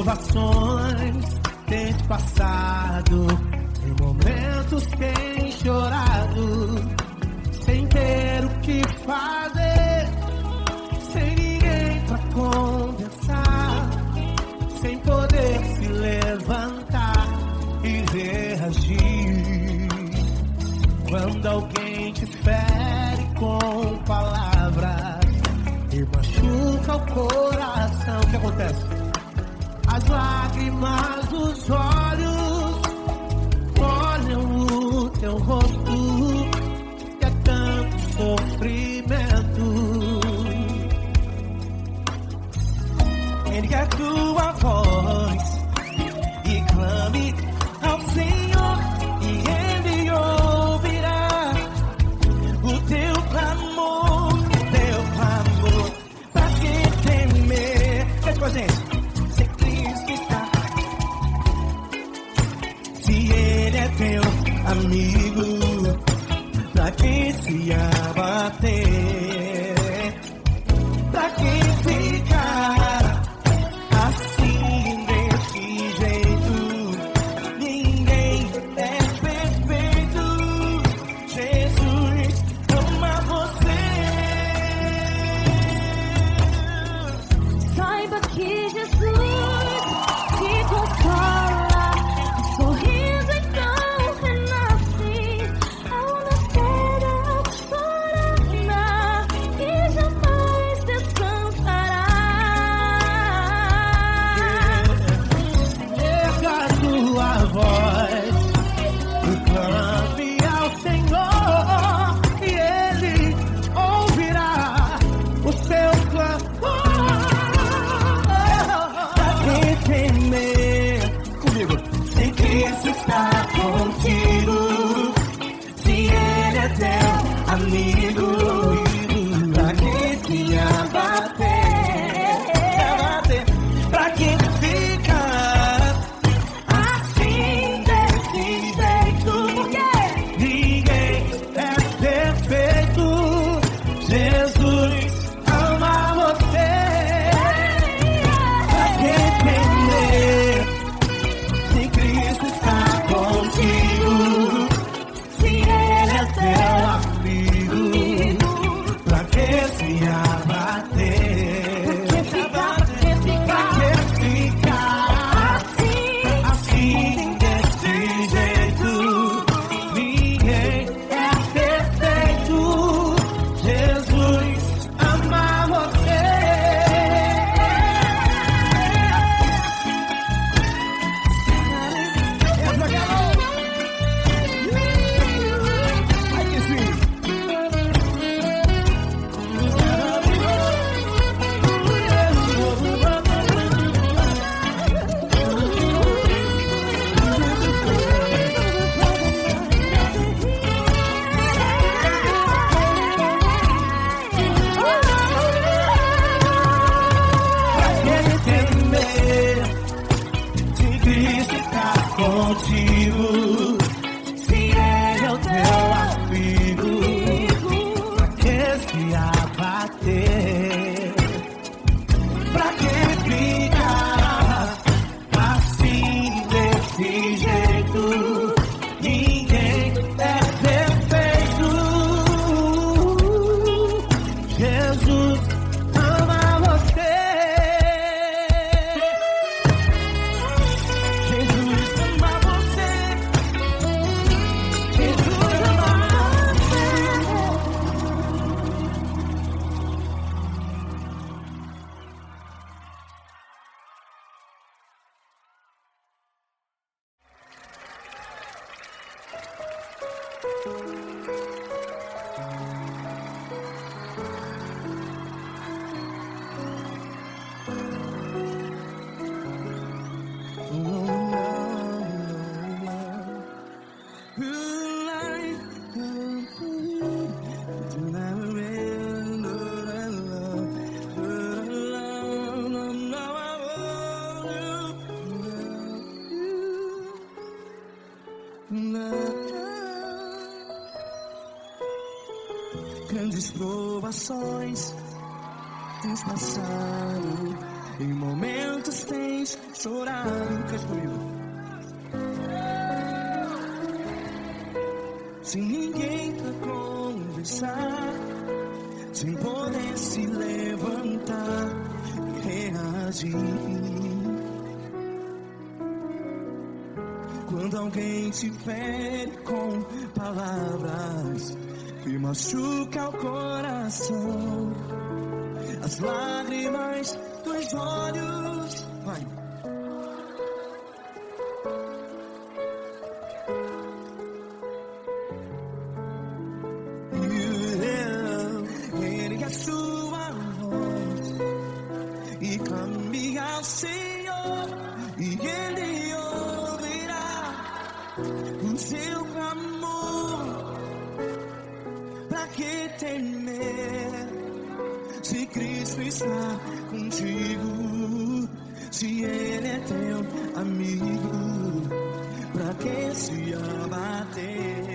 provações tens passado, em momentos tens chorado, sem ter o que fazer, sem ninguém pra conversar, sem poder se levantar e reagir. Quando alguém te fere com palavras e machuca o coração, o que acontece? As lágrimas dos olhos molham o teu rosto, e é tanto sofrimento. Ergue a tua voz e clame ao Senhor, e Ele ouvirá o teu clamor, pra que temer? Cante com a gente. Teu amigo, pra quem se abater, pra quem ficar assim desse jeito, ninguém é perfeito. Jesus ama você. Saiba que Jesus te consola, sorrindo. Amigo, pra quem se abater, pra quem fica assim desse jeito, porque ninguém é perfeito. Jesus ama você. Pra quem temer, se Cristo está contigo, se Ele é teu amigo, pra que se abater? Pra que ficar assim desse jeito? Ninguém é perfeito. Jesus ama você. Ai que sim. Contigo, se Ele é o teu amigo, pra que se abater? Pra que ficar assim desse jeito? Ninguém é perfeito. Jesus ama você. Jesus ama você. Jesus ama Grandes provações tens passado, Em momentos tens chorado. Cante comigo. Sem ninguém pra conversar, sem poder se levantar e reagir. Quando alguém te fere com palavras que machuca o coração, as lágrimas dos olhos, vai. Ergue a sua voz e clame ao Senhor, e Ele ouvirá o seu clamor. Pra que temer, se Cristo está contigo, se Ele é teu amigo? Pra que se abater?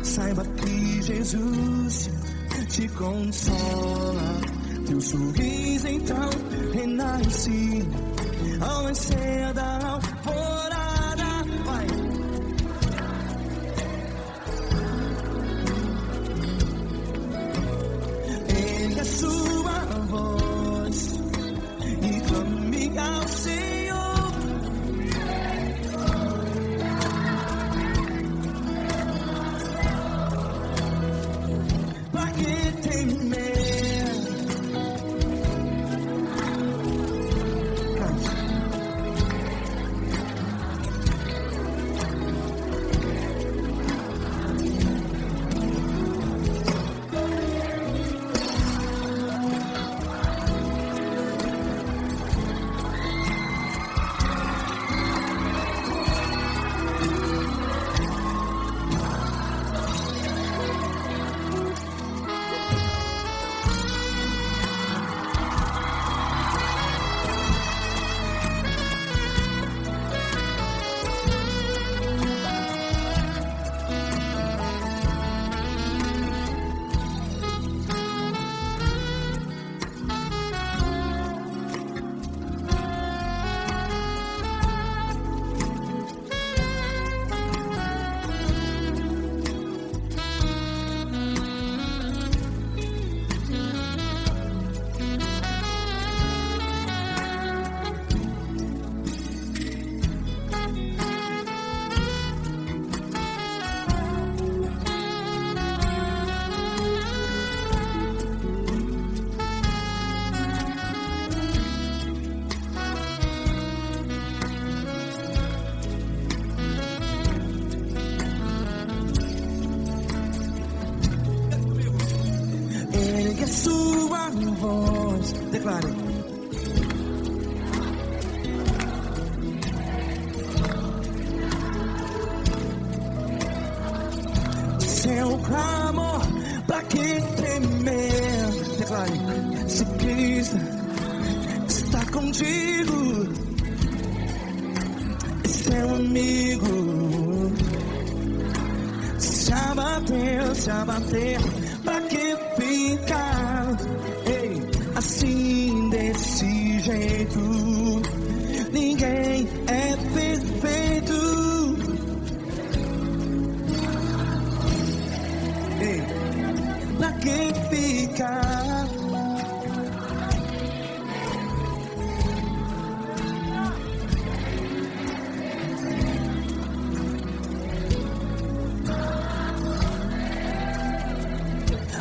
Saiba que Jesus te consola, teu sorriso então renasce ao nascer da alvorada. Vai. Ergue a sua voz e clame ao Senhor. Ergue a sua voz, declare. Seu clamor, pra que temer? Declare. Se Cristo está contigo, seu amigo. Se abater, pra que ficar, ei, assim desse jeito? Ninguém é perfeito. Ei, pra que ficar?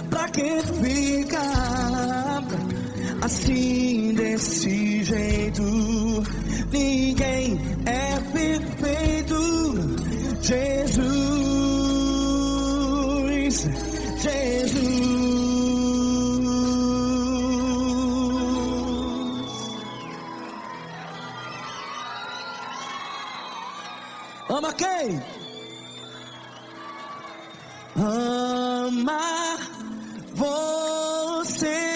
Pra que ficar assim desse jeito? Ninguém é perfeito. Ama quem? Ama você.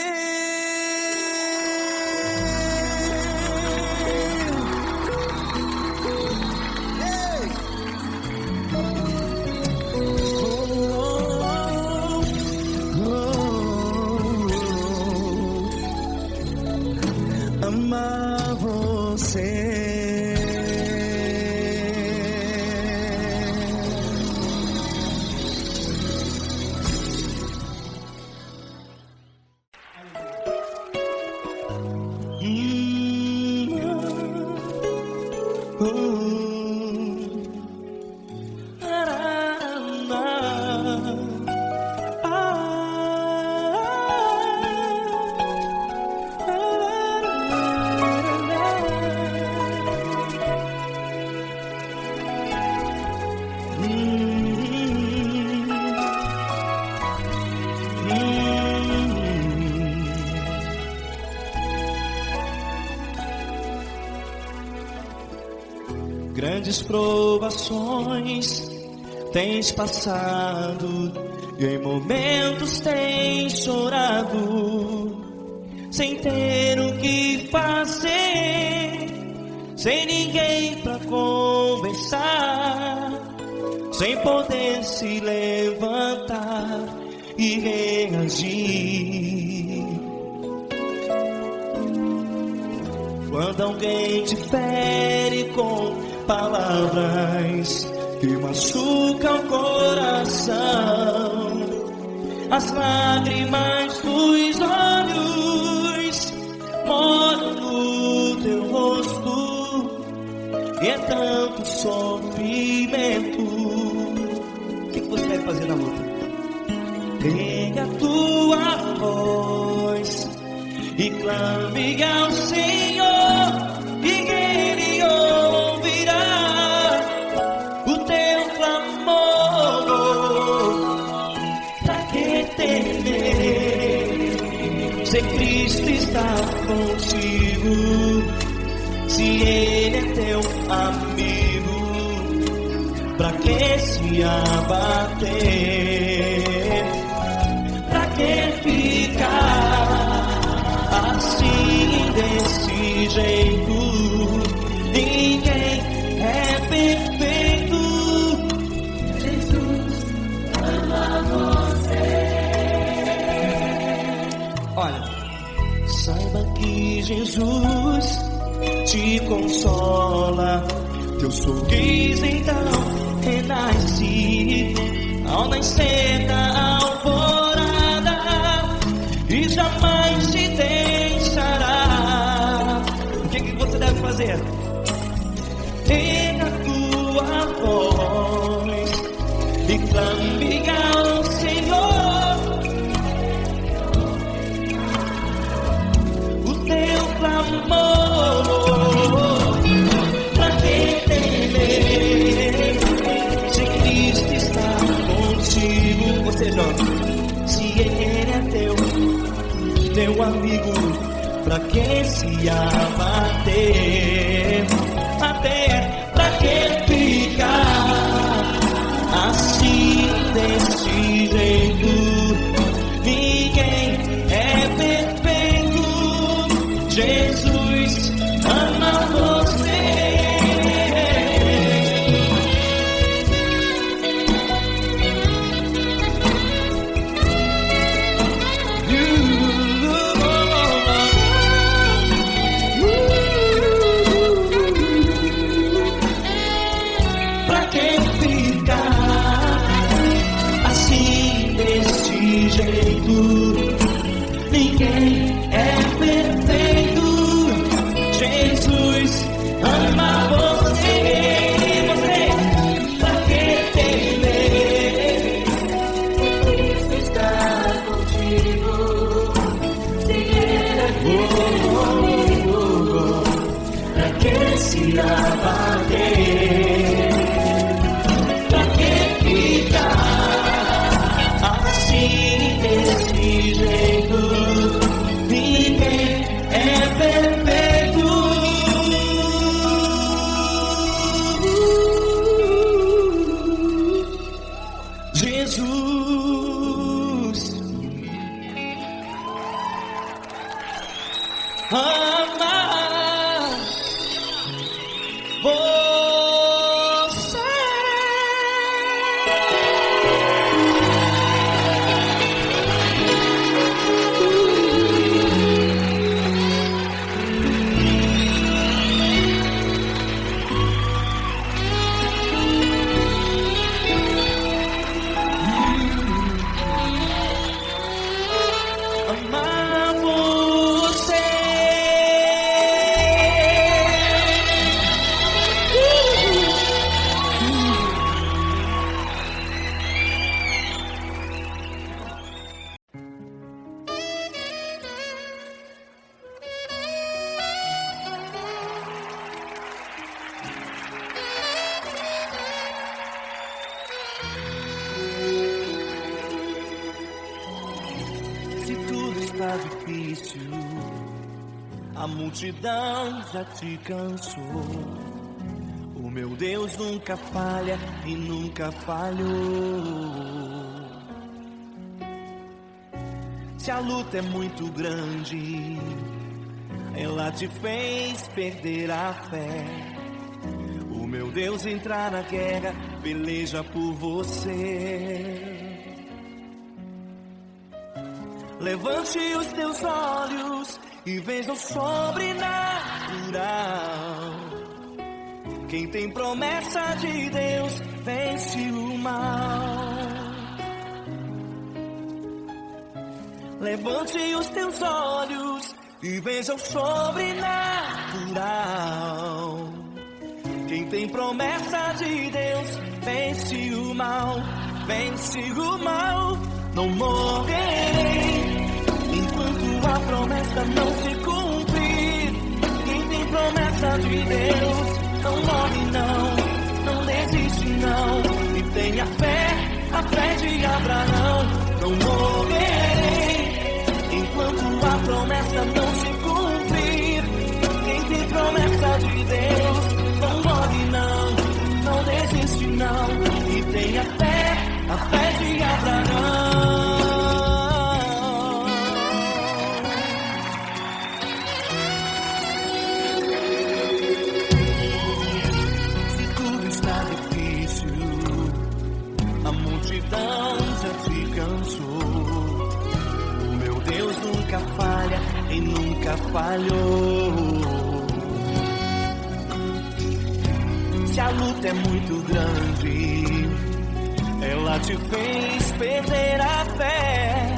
Amar você. Grandes provações tens passado e em momentos tens chorado, sem ter o que fazer, sem ninguém pra conversar, sem poder se levantar e reagir. Quando alguém te fere com palavras que machucam o coração, as lágrimas dos olhos molham no teu rosto, e é tanto sofrimento. O que você vai fazer na luta? Pega a tua voz e clame ao Senhor, e Ele ouvirá o teu clamor. Pra que temer, se Cristo está contigo, se Ele é teu amigo? Pra que se abater? Pra que ficar assim desse jeito? Ninguém é perfeito. Jesus ama você. Olha, saiba que Jesus te consola, teu sorriso então renasce ao nascer da alvorada, e jamais te deixará. O que você deve fazer? Pega a tua voz e clame ao Senhor, o teu clamor. Pra que temer, se Cristo está contigo? Ou seja, se Ele é teu amigo, pra que se abater? Pra que ficar assim desse jeito? Ninguém é perfeito. Jesus ama você. Ninguém é perfeito. Jesus ama você. Pra que temer? Cristo está contigo. Se Ele é comigo, pra que se abater? Pra que ficar assim desse está difícil, a multidão já te cansou. O meu Deus nunca falha e nunca falhou. Se a luta é muito grande, ela te fez perder a fé. O meu Deus entrar na guerra, peleja por você. Levante os teus olhos e veja o sobrenatural. Quem tem promessa de Deus vence o mal. Levante os teus olhos e veja o sobrenatural. Quem tem promessa de Deus vence o mal, vence o mal. Não morrerei enquanto a promessa não se cumprir. Quem tem promessa de Deus não morre não desiste não. E tenha fé, a fé de Abraão. Não morrerei enquanto a promessa não se cumprir. Quem tem promessa de Deus não morre não desiste não. E tenha fé, a fé de Abraão. Se tudo está difícil, a multidão já te cansou. O meu Deus nunca falha e nunca falhou. Se a luta é muito grande, ela te fez perder a fé.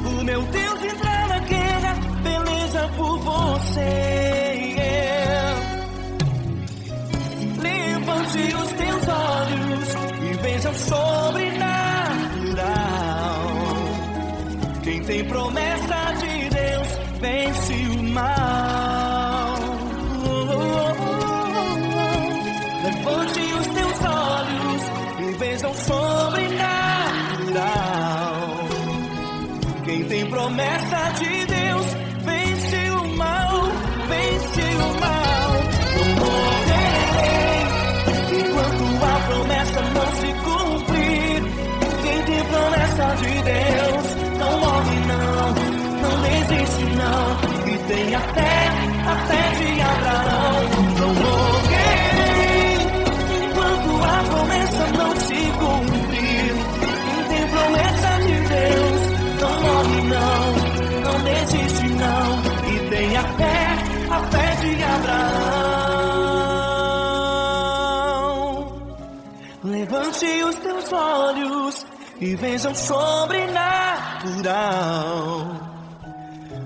O meu Deus entrar na guerra, beleza por você. Levante os teus olhos e veja o sobrenatural. Quem tem promessa de Deus vence o mal. Levante os teus olhos e veja o sobrenatural. Quem tem promessa de Deus vence o mal, vence o mal. Não morrerei enquanto a promessa não se cumprir. Quem tem promessa de Deus não morre não desiste não. E tenha fé, a fé de Abraão. Não morrerei enquanto a promessa não se cumprir. Quem tem promessa de Deus não morre não desiste não. E tenha fé, a fé de Abraão. Levante os teus olhos e veja o sobrenatural.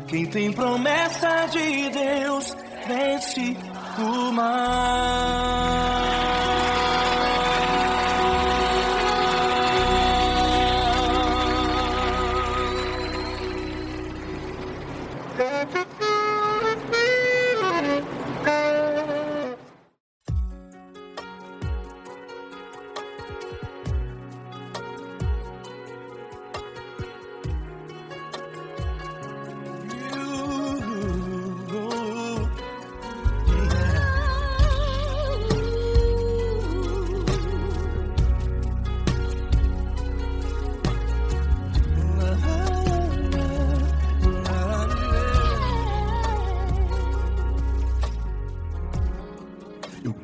Quem tem promessa de Deus vence o mal.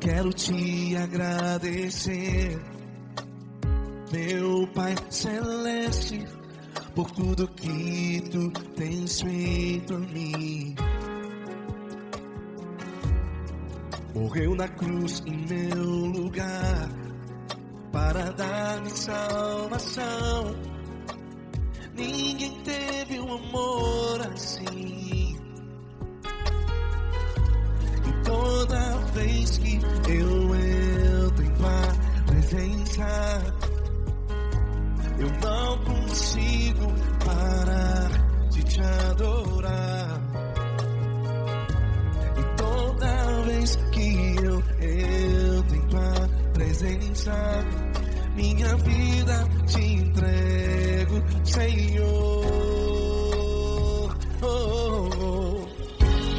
Quero te agradecer, meu Pai Celeste, por tudo que tu tens feito a mim. Morreu na cruz em meu lugar para dar-me salvação. Ninguém teve um amor assim. E toda vez que eu entro em tua presença, eu não consigo parar de te adorar. E toda vez que eu entro em tua presença, minha vida te entrego, Senhor.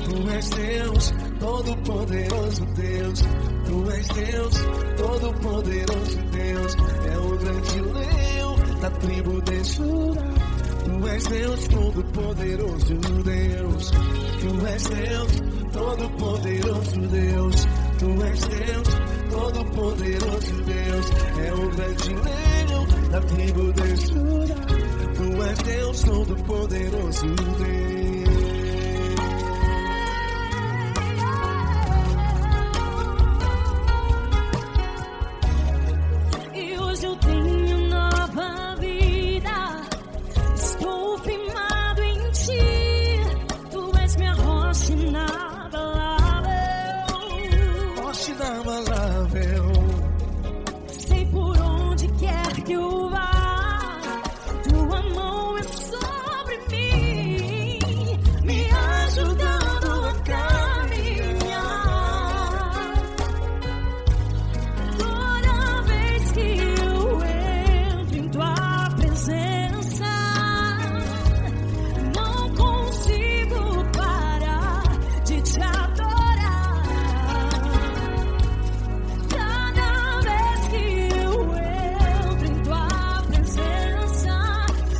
Tu és Deus, todo-poderoso Deus. Tu és Deus, todo-poderoso Deus. É o grande leão da tribo de Judá. Tu és Deus, todo-poderoso Deus. Tu és Deus, todo-poderoso Deus. Tu és Deus, todo-poderoso Deus. É o grande leão da tribo de Judá. Tu és Deus, todo-poderoso Deus. E hoje eu tenho nova vida. Estou firmado em ti. Tu és minha rocha inabalável. Rocha inabalável. Sei por onde quer que eu vá, tua mão é sobre mim, me ajudando a caminhar. Toda vez que eu entro em tua presença, não consigo parar de te adorar. Cada vez que eu entro em tua presença,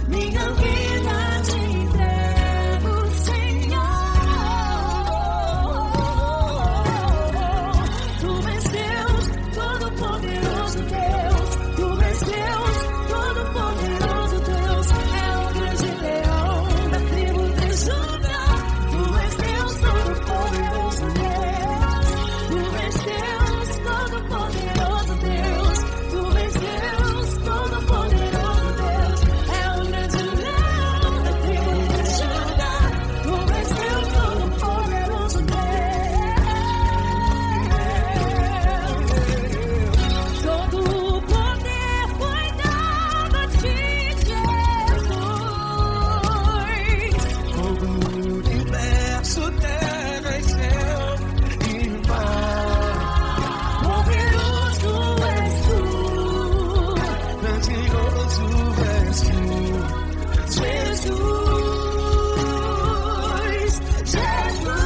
minha vida te entrego, Senhor. Tu és Deus, todo-poderoso Deus. Tu és Deus, todo-poderoso Deus. É o grande leão da tribo de Judá. Tu és Deus, todo-poderoso Deus. Tu és Deus, todo-poderoso Deus. Tu és Deus, todo-poderoso Deus. É o grande leão da tribo de Judá. Tu és Deus, todo-poderoso Deus. Todo o poder foi dado a ti, Jesus. Todo o universo, terra e céu e mar. Poderoso és tu, Grandioso és tu, Jesus, Jesus.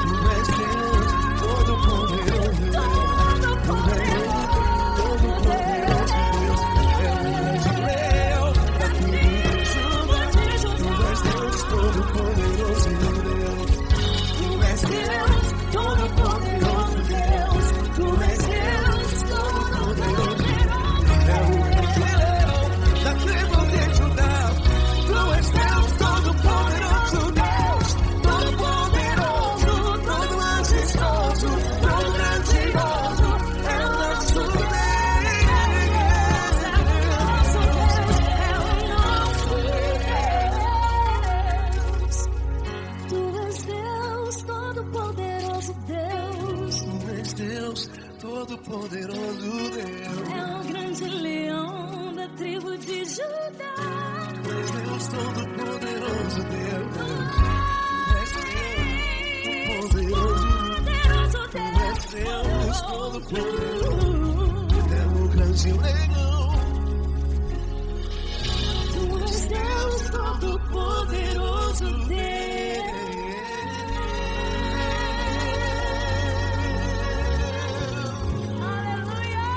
Tu és Deus, todo-poderoso Deus. Tu és todo-poderoso Deus. É o grande leão da tribo de Judá. Tu és Deus, todo-poderoso Deus. Tu és Deus, todo-poderoso Deus. Tu és Deus, todo-poderoso É o grande leão da tribo de Judá. Tu és Deus, todo-poderoso Deus. Todo-poderoso, todo majestoso, todo grandioso. É o nosso Deus. Tu és Deus, todo-poderoso Deus. Tu és Deus, todo-poderoso Deus. É o grande leão da tribo de Judá. Tu és Deus, todo-poderoso Deus. Tu és Deus, poderoso. Tu és Deus, todo-poderoso. É o grande leão. Tu és Deus, todo-poderoso Deus. Aleluia!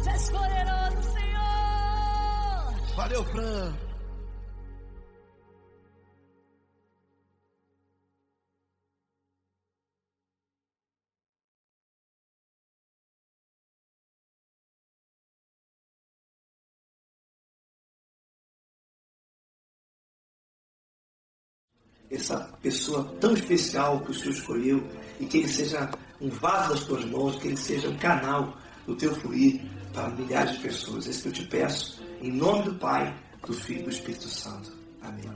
Tu és poderoso, Senhor. Valeu, Fran. Essa pessoa tão especial que o Senhor escolheu, e que ele seja um vaso das tuas mãos, que ele seja um canal do teu fluir para milhares de pessoas. É isso que eu te peço, em nome do Pai, do Filho e do Espírito Santo. Amém.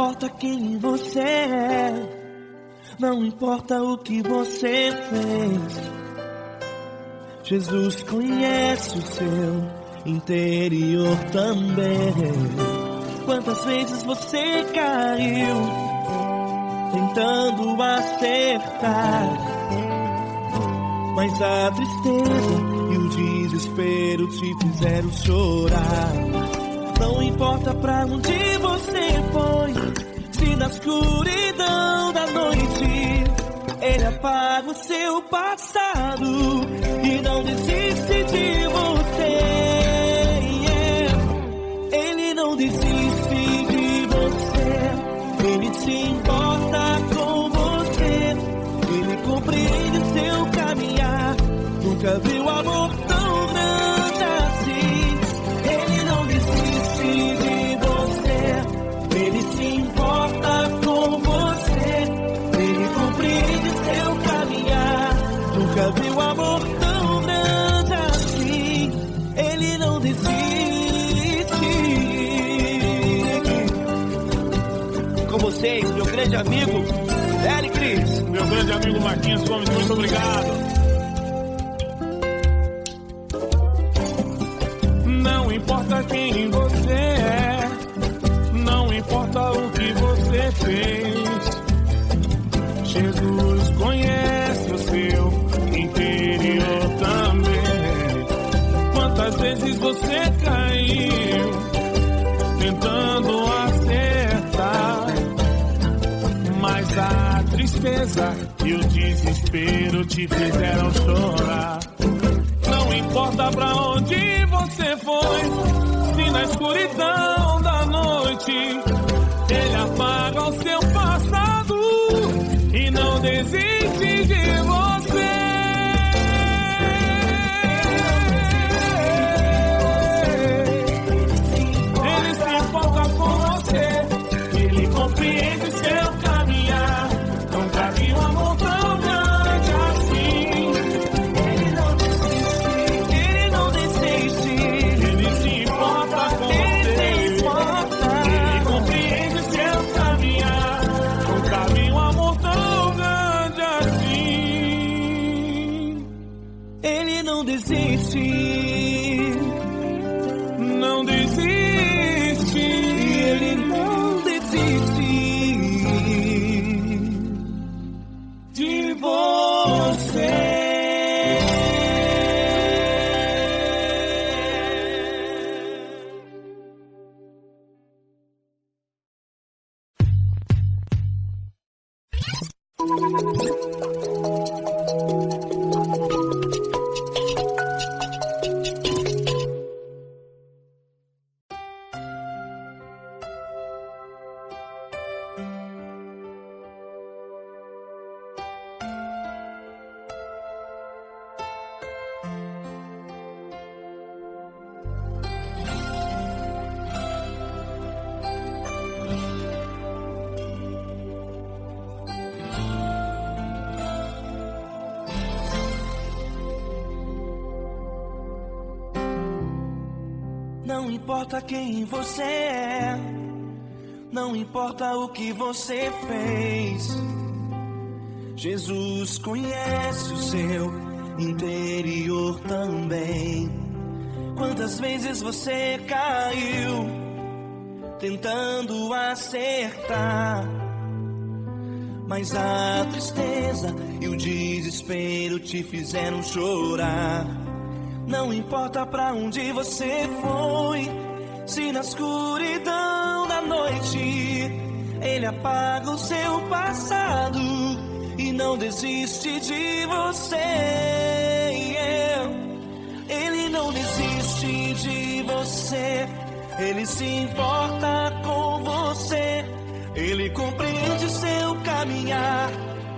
importa quem você é, não importa o que você fez, Jesus conhece o seu interior também. Quantas vezes você caiu tentando acertar, mas a tristeza e o desespero te fizeram chorar. Não importa pra onde você foi, se na escuridão da noite Ele apaga o seu passado e não desiste de você. Ele não desiste de você, Ele se importa com você, Ele compreende o seu caminhar. Nunca viu amor tão grande assim. Ele não desiste de você, Ele se importa com você, Ele compreende o seu caminhar. Nunca viu amor tão grande assim. Ele não desiste. Com vocês, meu grande amigo Eli Cris. Meu grande amigo Marquinhos Gomes, muito obrigado. Não importa quem você é, não importa o que você fez, Jesus conhece o seu interior também. Quantas vezes você caiu tentando acertar, mas a tristeza e o desespero te fizeram chorar. Não importa pra onde você foi, se na escuridão da noite Ele apaga o seu passado e não desiste de você. Ele se importa com você, Ele compreende seu caminhar. Nunca vi um amor tão grande assim. Ele não desiste, Ele se importa com você, Ele compreende seu caminhar. Nunca vi um amor tão grande assim. Ele não desiste, não desiste, Ele não desiste de você. Não importa quem você é, não importa o que você fez, Jesus conhece o seu interior também. Quantas vezes você caiu tentando acertar, mas a tristeza e o desespero te fizeram chorar. Não importa pra onde você foi, se na escuridão da noite Ele apaga o seu passado e não desiste de você. Ele não desiste de você, Ele se importa com você, Ele compreende seu caminhar.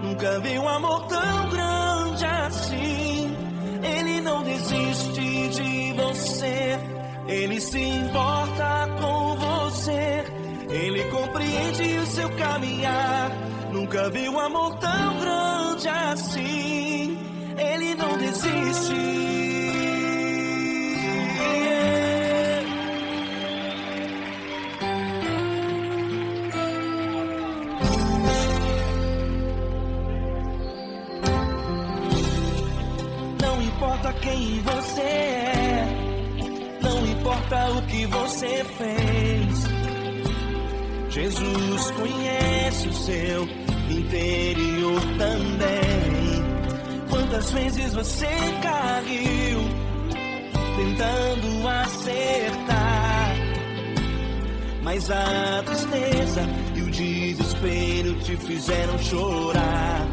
Nunca vi um amor tão grande assim. Ele não desiste de você, Ele se importa com você, Ele compreende o seu caminhar. Nunca vi um amor tão grande assim. Ele não desiste. importa quem você é, não importa o que você fez, Jesus conhece o seu interior também. Quantas vezes você caiu tentando acertar, mas a tristeza e o desespero te fizeram chorar.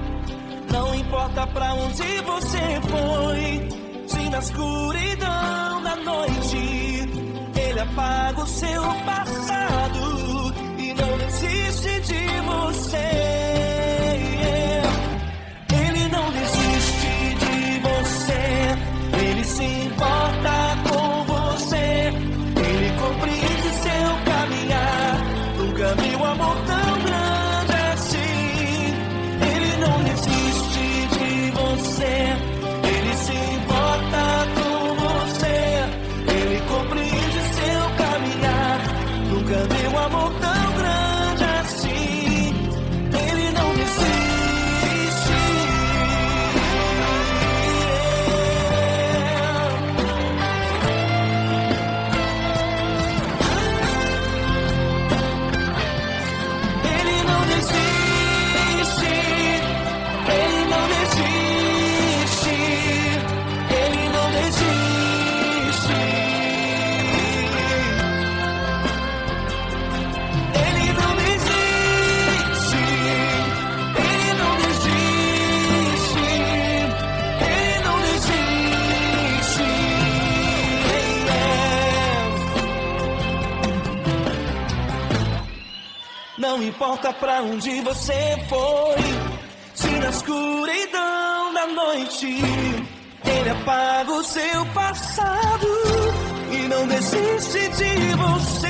Não importa pra onde você foi, se na escuridão da noite Ele apaga o seu passado e não desiste de você. Ele não desiste de você, Ele se importa com você, Ele compreende seu caminhar. Nunca vi um amor tão grande assim. Ele não desiste de você, Ele se importa com você, Ele compreende seu caminhar. Nunca vi um amor tão grande assim. Ele não desiste. Ele não desiste. Ele não desiste. Ele não desiste. Ele não desiste. Ele não desiste. Ele não desiste. Não importa pra onde você foi, se na escuridão da noite Ele apaga o seu passado e não desiste de você.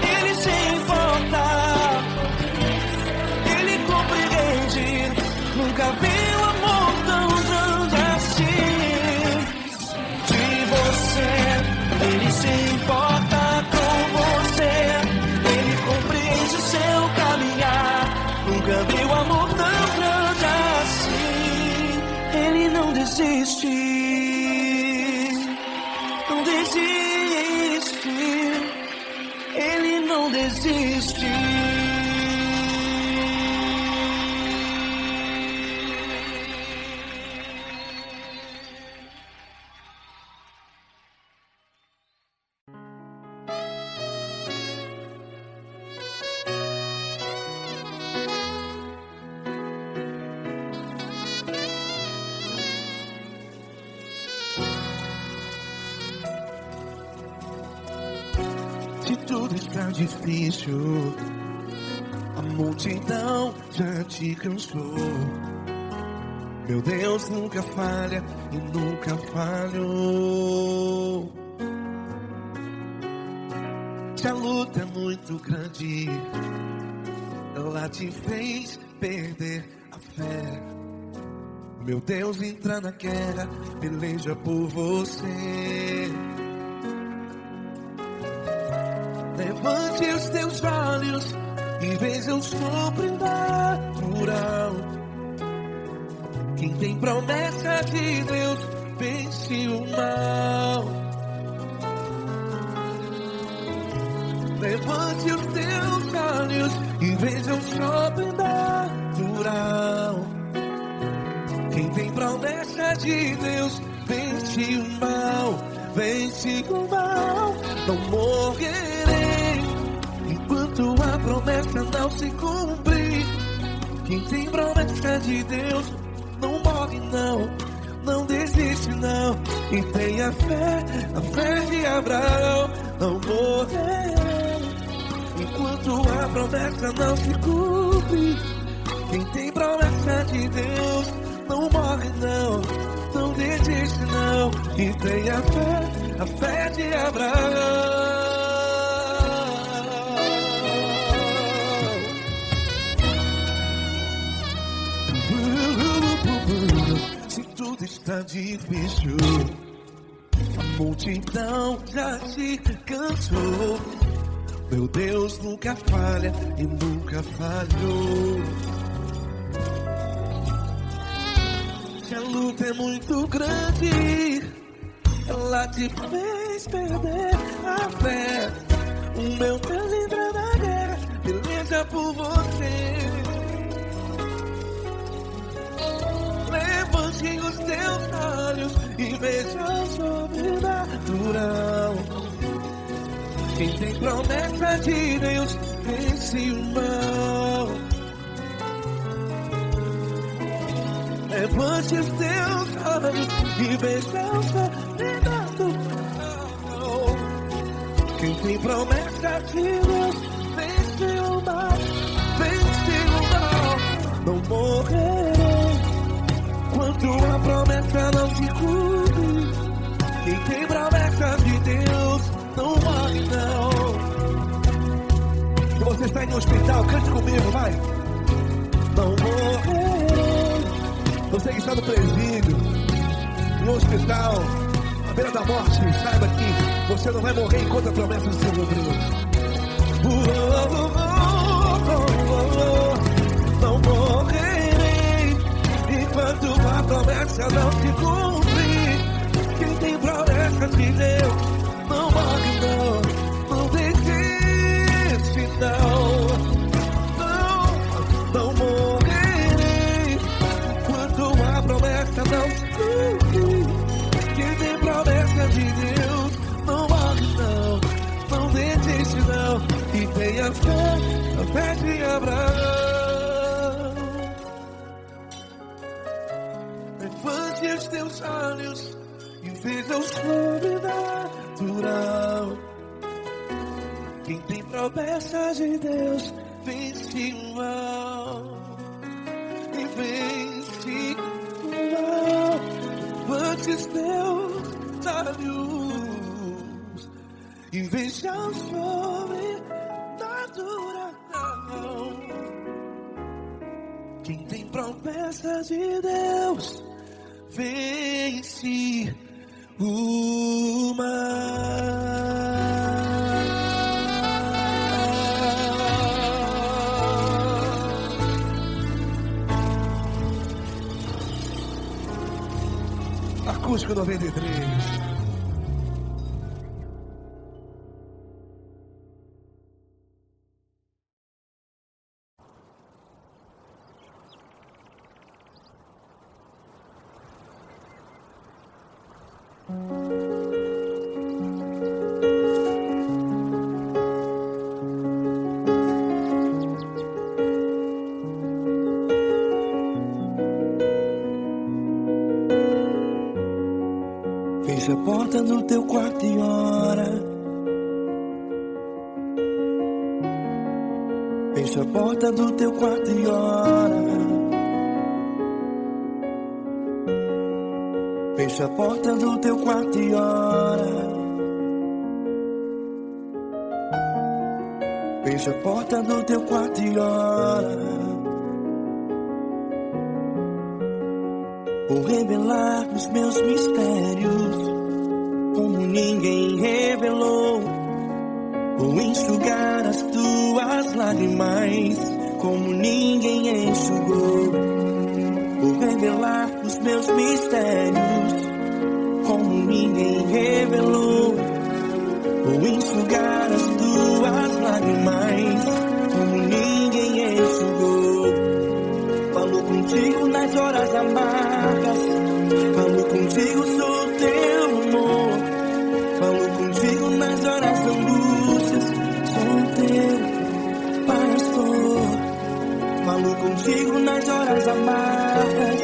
Ele se importa, Ele compreende. Nunca vi um amor tão grande assim. De você, Ele se importa com você, Ele compreende o seu caminhar. Nunca vi um amor tão grande assim. Ele não desiste, não desiste, Ele não desiste. Se tudo está difícil, a multidão já te cansou. Meu Deus nunca falha e nunca falhou. Se a luta é muito grande, ela te fez perder a fé. Meu Deus entra na guerra, peleja por você. Levante os teus olhos e veja o sobrenatural. Quem tem promessa de Deus vence o mal. Levante os teus olhos e veja o sobrenatural. Quem tem promessa de Deus vence o mal. Vence o mal. Não morrerei enquanto a promessa não se cumprir. Quem tem promessa de Deus não morre não, não desiste não. E tenha fé, a fé de Abraão. Não morrerei enquanto a promessa não se cumpre. Quem tem promessa de Deus não morre não, não desiste não. E tenha fé, a fé de Abraão. Se tudo está difícil, a multidão já se cansou. Meu Deus nunca falha e nunca falhou. Se a luta é muito grande, ela te fez perder a fé. O meu Deus entra na guerra, peleja por você. Levante os teus olhos e veja o sobrenatural. Quem tem promessa de Deus vence o mal. Levante os teus olhos e veja o sobrenatural. Quem tem promessa de Deus vence o mal. Vence o mal. Não morrerei quando a promessa não se cumpre. Quem tem promessa de Deus não morre não. Se você está em um hospital, cante comigo, vai. Não morrerei. Você que está no presídio, no hospital, à beira da morte, saiba que você não vai morrer enquanto a promessa não se cumprir. Não morrerei enquanto a promessa não se cumprir. Quem tem promessa de Deus não morre não. Não desiste não. Não morrerei enquanto a promessa não se cumprir. Quem tem promessa de Deus não morre não. Não desiste não. E tenha fé, a fé de Abraão. Levante os teus olhos e veja o sobrenatural. Quem tem promessa de Deus vence o mal. E vence o mal. Levante os teus olhos e veja o sobrenatural. Quem tem promessa de Deus vence o mal. Acústico 93. Fecha a porta do teu quarto e ora. Fecha a porta do teu quarto e ora. Fecha a porta do teu quarto e ora. Fecha a porta do teu quarto e ora. Vou revelar os meus mistérios como ninguém revelou. Vou enxugar as tuas lágrimas como ninguém enxugou. Vou revelar os meus mistérios como ninguém revelou. Vou enxugar as tuas lágrimas como ninguém enxugou. Falo contigo nas horas amargas, falo contigo, sou teu amor. Falo contigo nas horas angústias, sou teu pastor. Falo contigo nas horas amargas,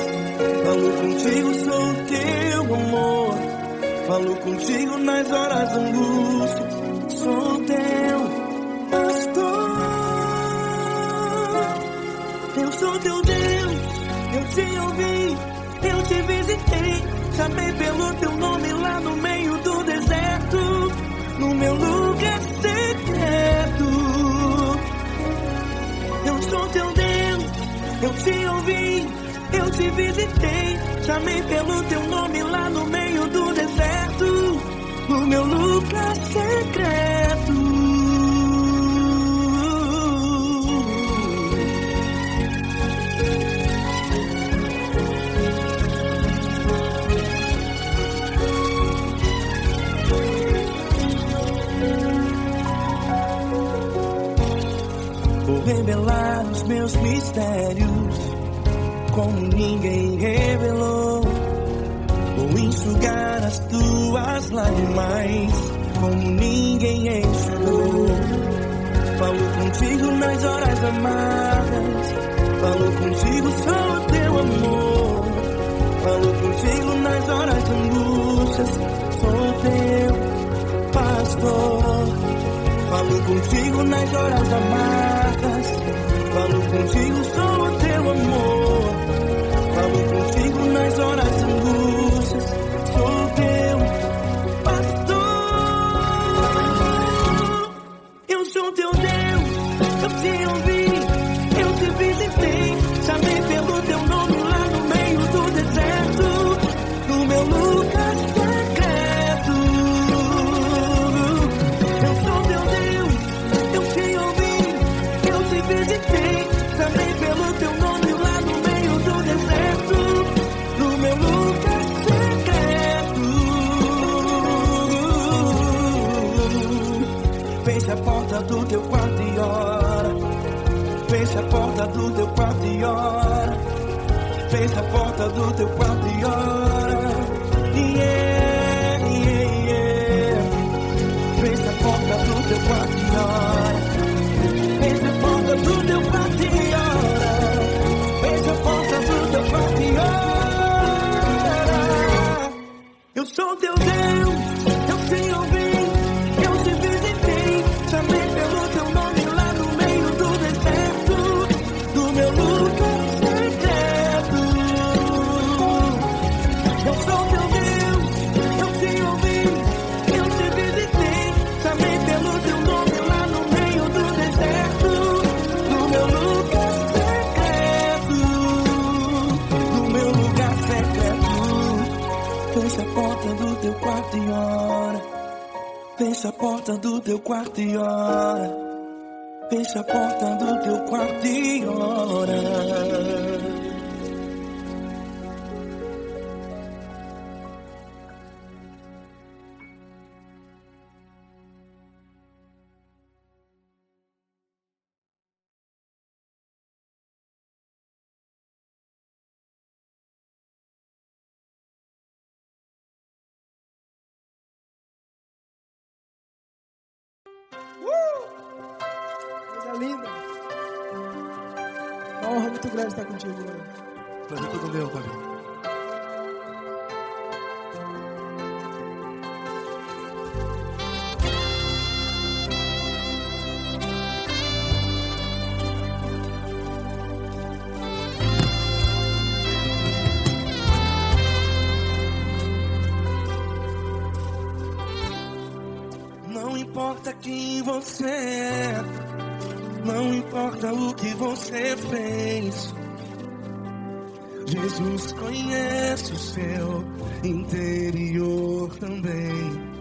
falo contigo, sou teu amor. Falo contigo nas horas angústias, sou teu pastor. Eu sou teu Deus, eu te ouvi, eu te visitei. Chamei pelo teu nome lá no meio do deserto, no meu lugar secreto. Eu sou teu Deus, eu te ouvi, eu te visitei. Chamei pelo teu nome lá no meio do deserto, no meu lugar secreto. Vou revelar os meus mistérios como ninguém revelou. Vou enxugar as tuas lágrimas como ninguém enxugou. Falo contigo nas horas amargas, falo contigo só o teu amor. Falo contigo nas horas de angústias, sou teu pastor. Falo contigo nas horas amargas, falo contigo só o teu amor. Falo contigo nas horas de angústias, sou teu pastor. Eu sou teu Deus, eu te ouvi, eu te visitei, chamei pelo teu nome lá no meio do deserto, no meu lugar secreto. Eu sou teu Deus, eu te ouvi, eu te visitei, chamei pelo teu nome lá no meio do deserto, no meu lugar secreto. Feche a porta do teu quarto e ora. Feche a porta do teu quarto e ora. Feche a porta do teu quarto e ora. Yeah, yeah, yeah. Feche a porta do teu quarto e ora. Feche a porta do teu quarto e ora. Feche a porta do teu quarto e ora. Eu sou teu Deus, eu te ouvi, eu te visitei, chamei pelo teu nome lá no meio do deserto, do meu lugar secreto. Eu sou teu Deus, eu te ouvi, eu te visitei, chamei pelo teu nome lá no meio do deserto, do meu lugar secreto, do meu lugar secreto. Fecha a porta do teu quarto e ora. Fecha a porta do teu quarto e ora. Fecha a porta do teu quarto e ora. Coisa linda. Uma honra muito grande estar contigo, Lord. Prazer todo meu, Pai. Não importa quem você é, não importa o que você fez, Jesus conhece o seu interior também.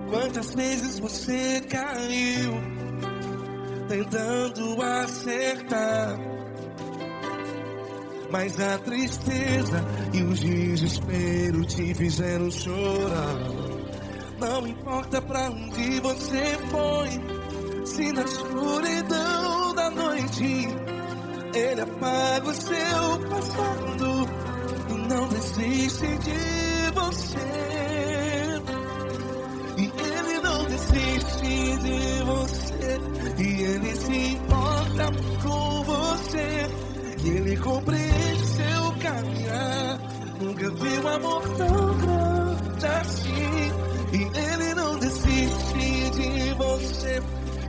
Quantas vezes você caiu tentando acertar, mas a tristeza e o desespero te fizeram chorar. Não importa pra onde você foi, se na escuridão da noite Ele apaga o seu passado e não desiste de você. E Ele não desiste de você, e Ele se importa com você, e Ele compreende seu caminhar. Nunca vi um amor tão grande assim. E Ele não desiste de você,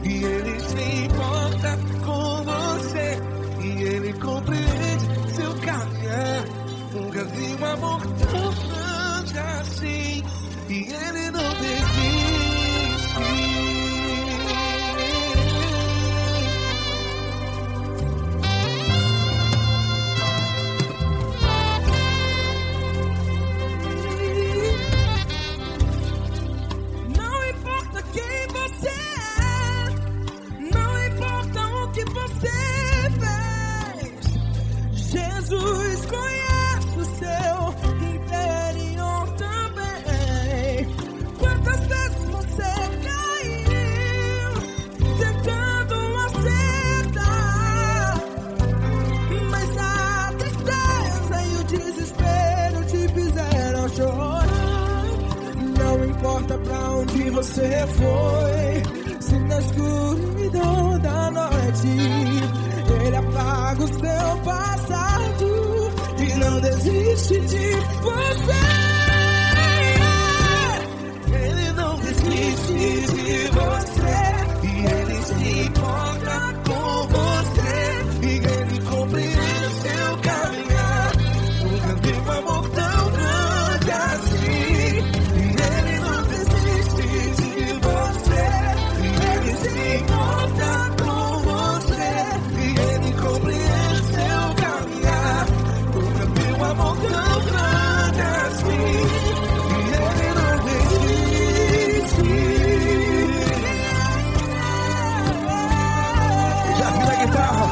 e Ele se importa com você, e Ele compreende seu caminhar. Nunca vi um amor tão grande assim, e Ele não desiste. Não importa quem você é, não importa o que você você foi, se na escuridão da noite Ele apaga o seu passado e não desiste de você. Ele não desiste de você e Ele se importa com você e Ele compreende seu caminhar. Nunca vi um amor tão grande assim. E Ele não desiste de você e Ele se importa com você e Ele compreende seu caminhar. Nunca vi um amor tão grande assim. E Ele não desiste. Já vi na guitarra.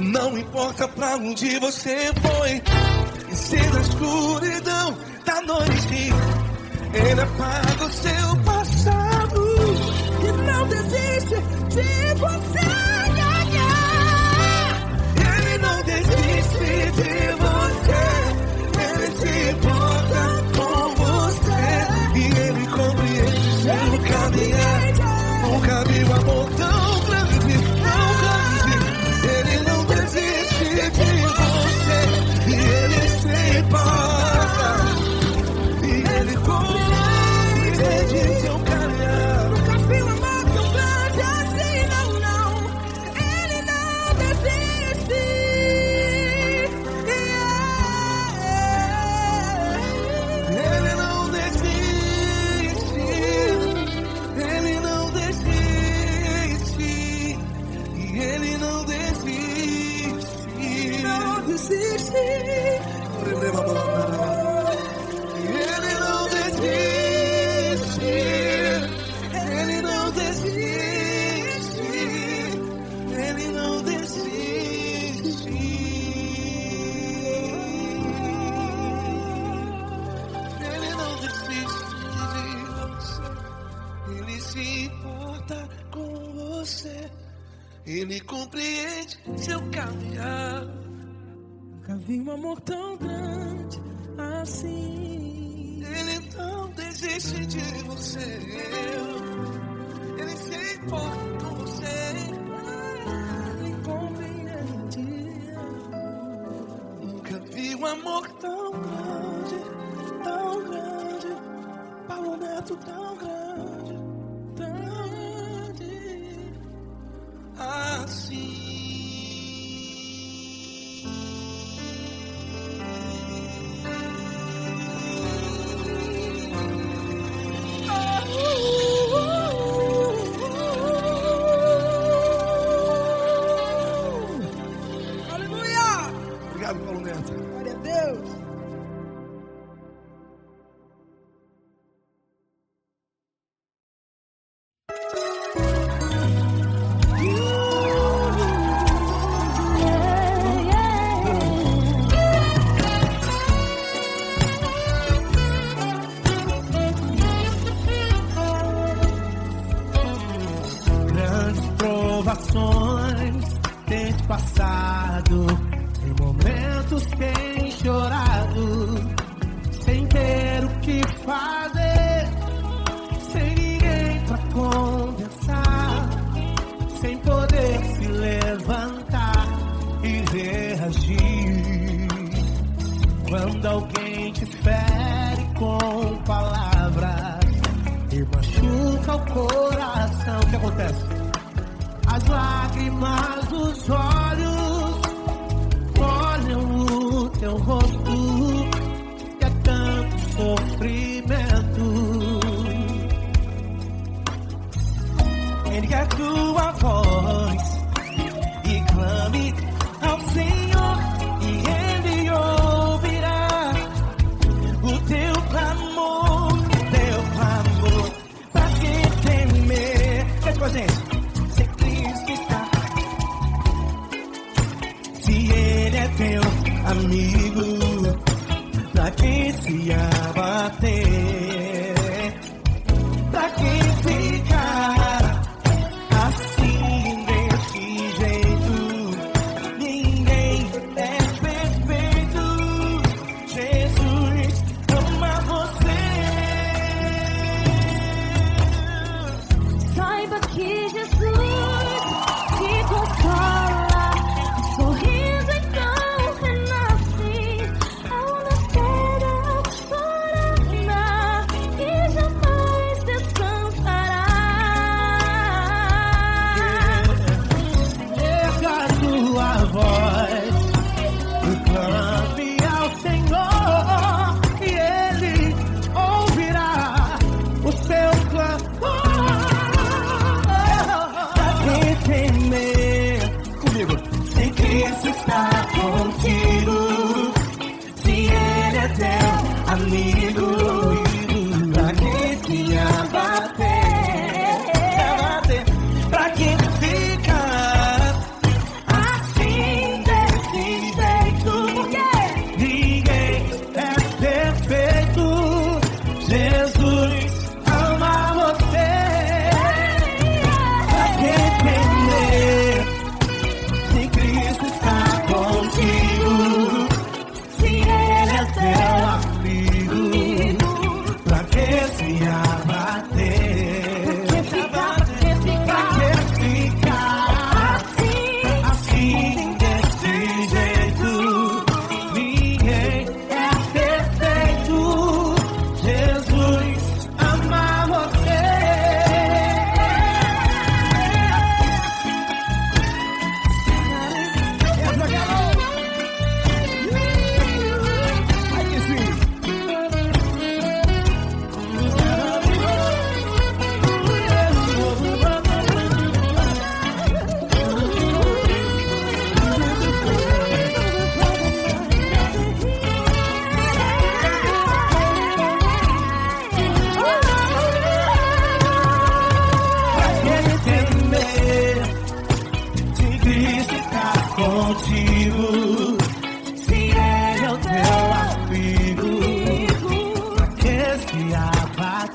Não importa pra onde você foi, e se na escuridão da noite Ele apaga o seu passado e não desiste de você. Ele não desiste de você, Ele se importa com você e Ele compreende seu caminhar. Nunca vi um amor tão grande, tão grande. Ele não desiste de você e Ele se importa e Ele compreende seu caminhar. Nunca vi um amor tão grande assim, não, não. Ele não desiste. Ele não desiste. Ele não desiste. E Ele não desiste. Não desiste. Ele não desiste. Ele não desiste. Ele não desiste. Ele não desiste de você. Ele se importa com você. Ele compreende seu caminhar. Nunca vi um amor tão grande assim. Ele não desiste de você. Ele se importa com você. Ele compreende. Nunca vi um amor tão grande, tão grande. Paulo Neto tão grande, tão grande assim. Aleluia! Obrigado, Paulo Neto. Glória a Deus. Grandes provações tens passado, em momentos tens chorado, sem ter o que fazer, sem ninguém pra conversar, sem poder se levantar e reagir. Quando alguém te fere com palavras e machuca o coração, o que acontece? As lágrimas dos olhos molham o teu rosto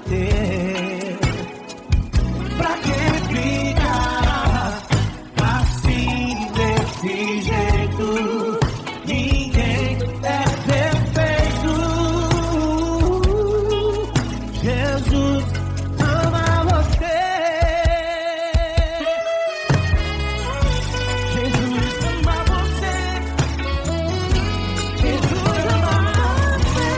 bater. Pra que ficar assim desse jeito? Ninguém é perfeito. Jesus ama você. Jesus ama você. Jesus ama você.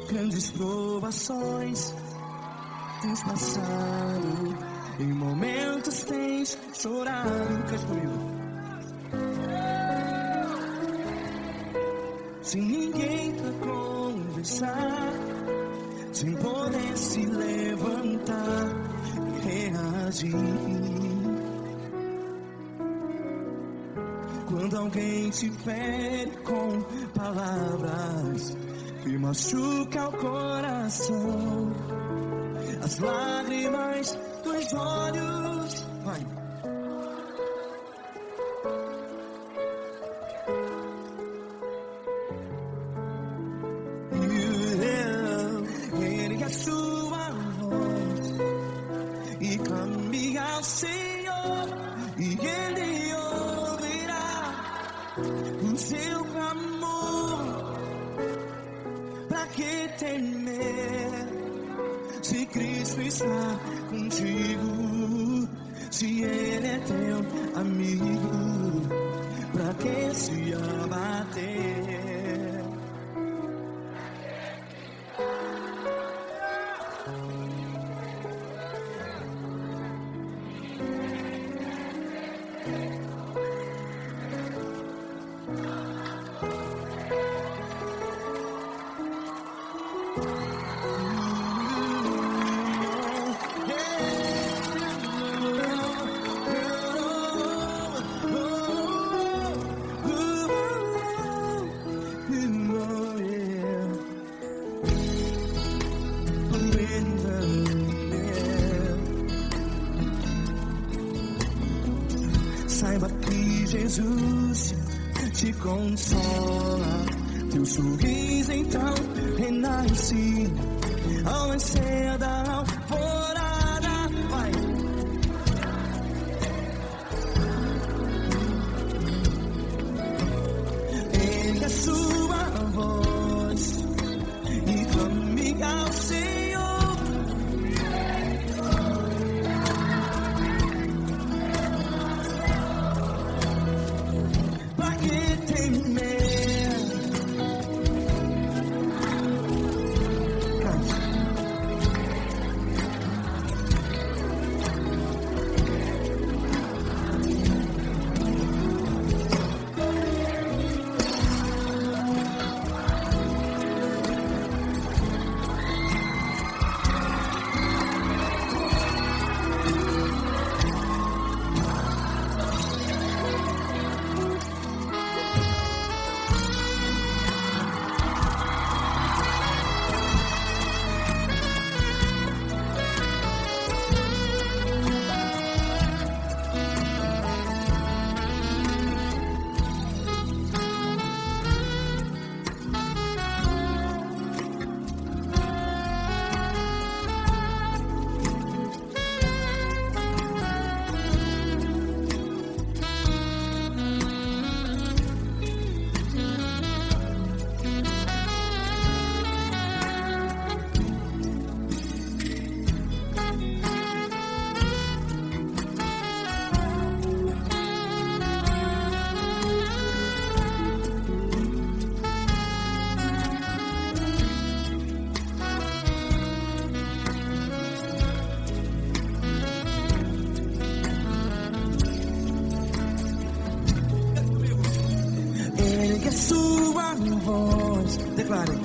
Grandes provações tens passado, em momentos tens chorado. Cante comigo. Sem ninguém pra conversar, sem poder se levantar e reagir. Quando alguém te fere com palavras que machuca o coração, as lágrimas dos olhos, vai. Ergue a sua voz e clame ao Senhor, e Ele ouvirá o seu clamor. Pra que temer, se Cristo está contigo? Se Ele é teu amigo, pra que se abater? Saiba que Jesus te consola, teu sorriso então renasce ao nascer da alvorada. Vai. Ergue a sua voz e clame ao Senhor. Pra que temer? voz. Declare.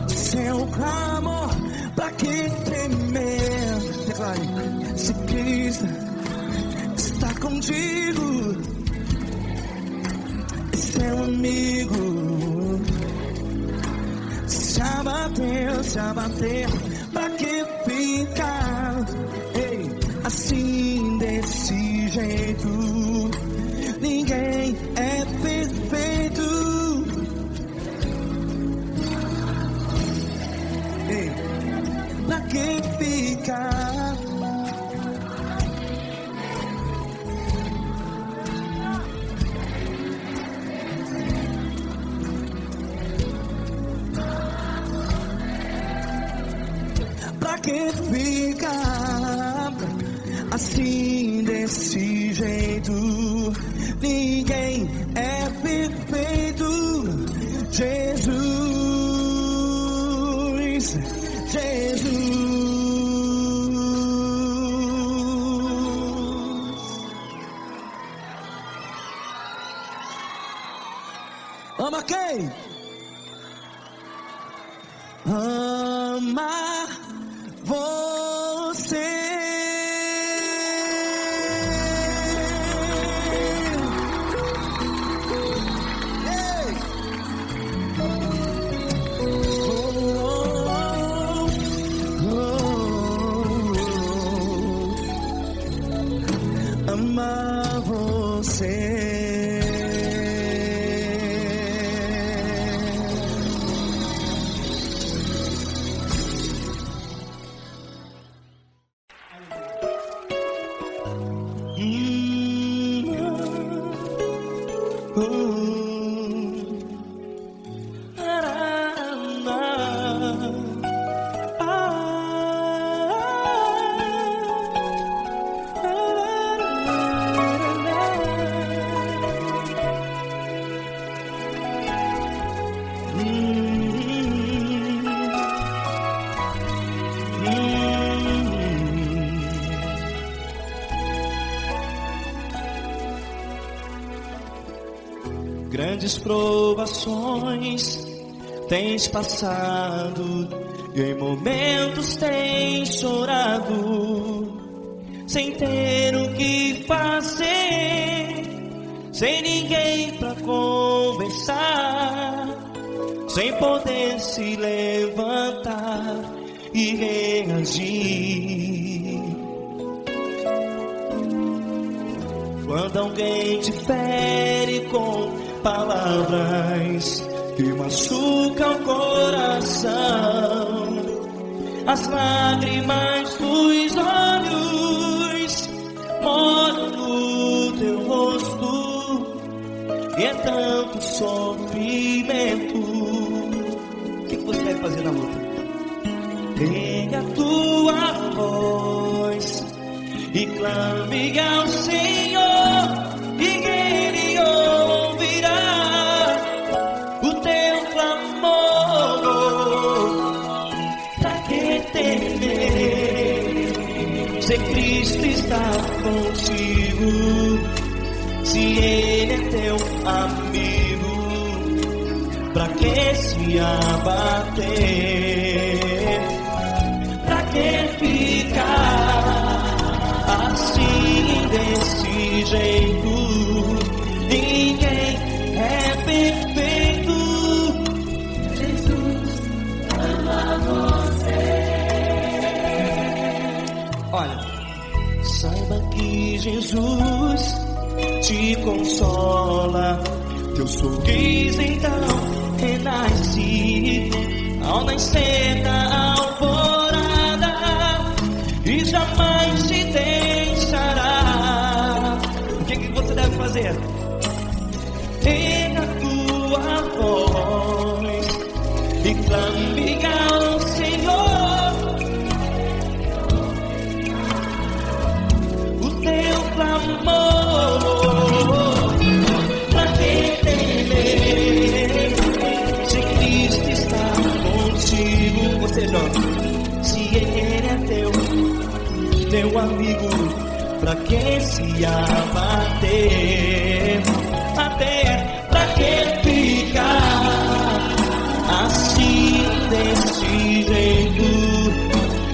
Seu clamor, pra que temer? Declare. Se Cristo está contigo, seu amigo, se abater, pra que ficar? Ei, assim desse jeito, ninguém é perfeito. Ei, pra que ficar? Pra que ficar assim desse jeito? Ninguém é perfeito. Jesus, Jesus. Ama quem? Ama você. Ei. Ama você. Grandes provações tens passado e em momentos tens chorado, sem ter o que fazer, sem ninguém pra conversar, sem poder se levantar e reagir. Quando alguém te fere com palavras que machucam o coração, as lágrimas dos olhos moram no teu rosto, e é tanto sofrimento. O que você deve fazer na luta? Pega a tua voz e clame ao Senhor, e Ele ouvirá o teu clamor. Pra que temer, se Cristo está contigo, se Ele é teu amigo? Pra que se abater? Pra que ficar assim desse jeito? Ninguém é perfeito. Jesus ama você. Olha, saiba que Jesus te consola, teu sorriso então renasce ao nascer da alvorada, e jamais te deixará. O que você deve fazer? Pega a tua voz e clame ao Senhor, o teu clamor. Pra que temer, se Cristo está contigo? Você joga. Se Ele é teu amigo, pra que se abater? Até pra que ficar assim desse jeito?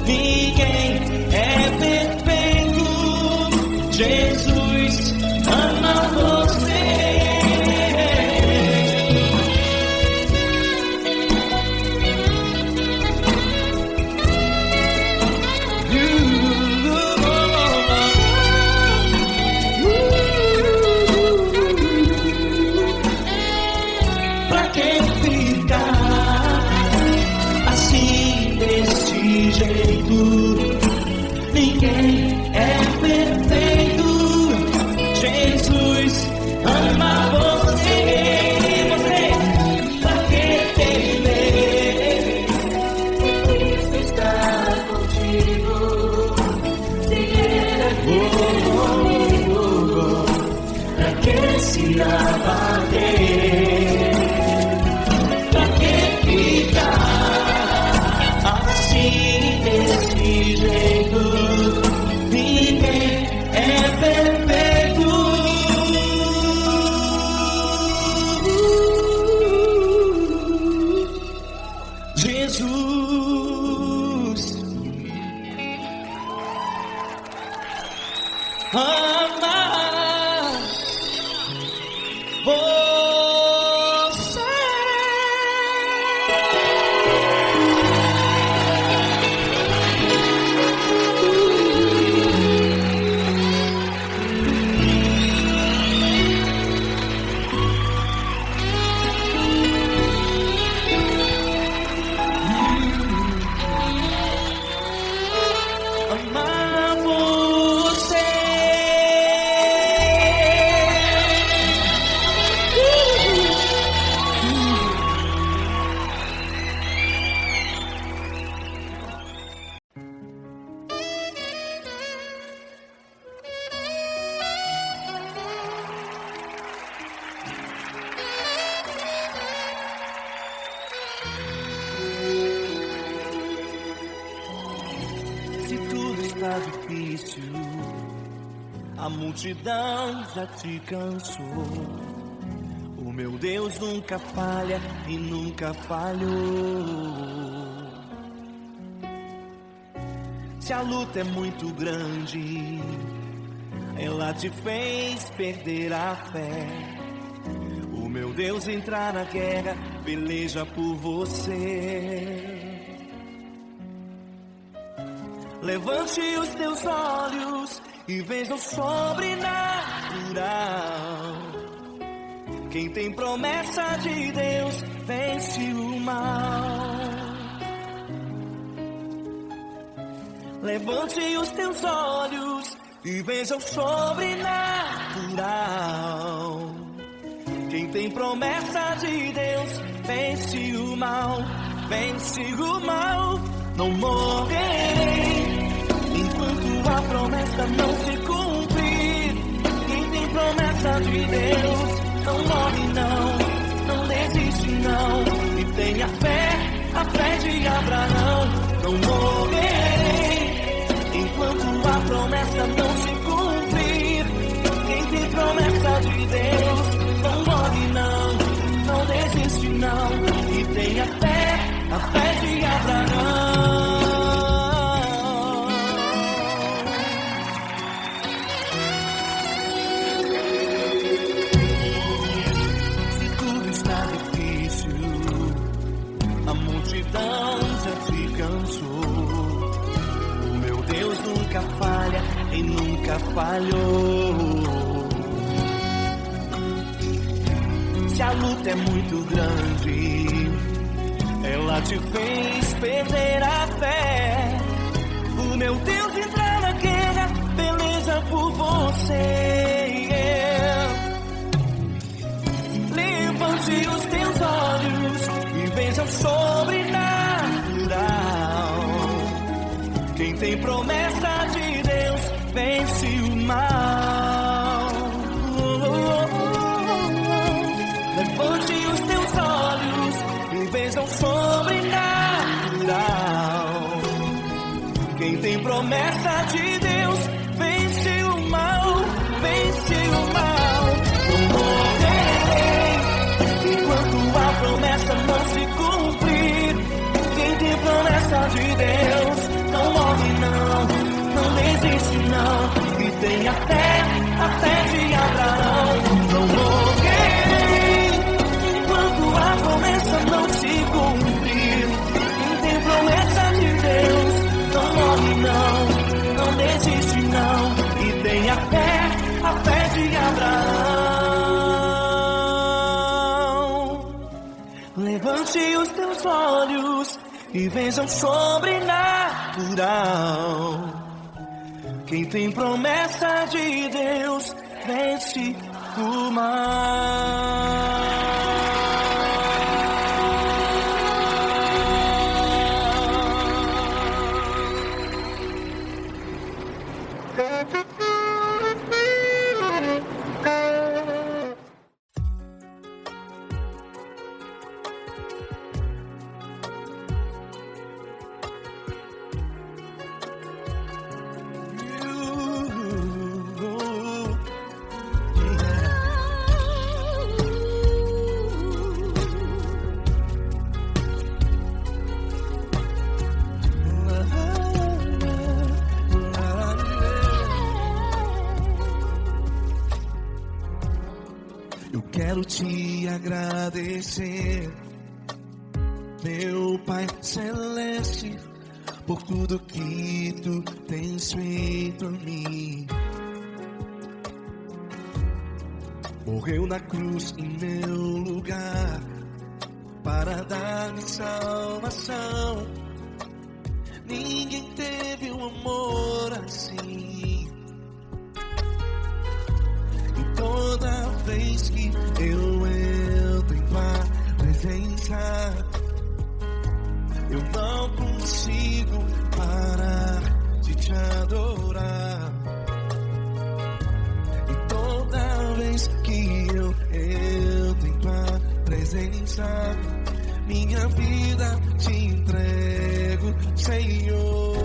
Ninguém é perfeito. Jesus ama você. Pra que ficar assim desse jeito? Ninguém é perfeito. Jesus ama você. Pra que temer? Cristo está contigo. Se Ele é comigo, pra que se abater? Pra que ficar assim desse jeito? Ninguém é perfeito. Jesus ama você. Amar você. Se tudo está difícil, a multidão já te cansou. O meu Deus nunca falha e nunca falhou. Se a luta é muito grande, ela te fez perder a fé. O meu Deus entrar na guerra, peleja por você. Levante os teus olhos e veja o sobrenatural. Quem tem promessa de Deus vence o mal. Levante os teus olhos e veja o sobrenatural. Quem tem promessa de Deus vence o mal. Vence o mal. Não morrerei enquanto a promessa não se cumprir. Quem tem promessa de Deus não morre não desiste não. E tenha a fé de Abraão. Não morrerei enquanto a promessa não se cumprir. Quem tem promessa de Deus não morre não desiste não. E tenha a fé de Abraão. Se tudo está difícil, a multidão já te cansou. O meu Deus nunca falha e nunca falhou. Se a luta é muito grande, ela te fez perder a fé. O meu Deus entrar na guerra, peleja por você. Levante os teus olhos e veja o sobrenatural. Quem tem promessa de Deus vence o mal. Levante os teus olhos e veja o sobrenatural. Quem tem promessa de Deus não. E tenha fé, a fé de Abraão. Não morrerei enquanto a promessa não se cumprir. Quem tem promessa de Deus não morre não desiste não. E tenha fé, a fé de Abraão. Levante os teus olhos e veja o sobrenatural. Quem tem promessa de Deus vence o mal. Quero te agradecer, meu Pai Celeste, por tudo que tu tens feito a mim. Morreu na cruz em meu lugar para dar-me salvação. Ninguém teve um amor assim. E toda vez que eu entro em tua presença, eu não consigo parar de te adorar. E toda vez que eu entro em tua presença, minha vida te entrego, Senhor.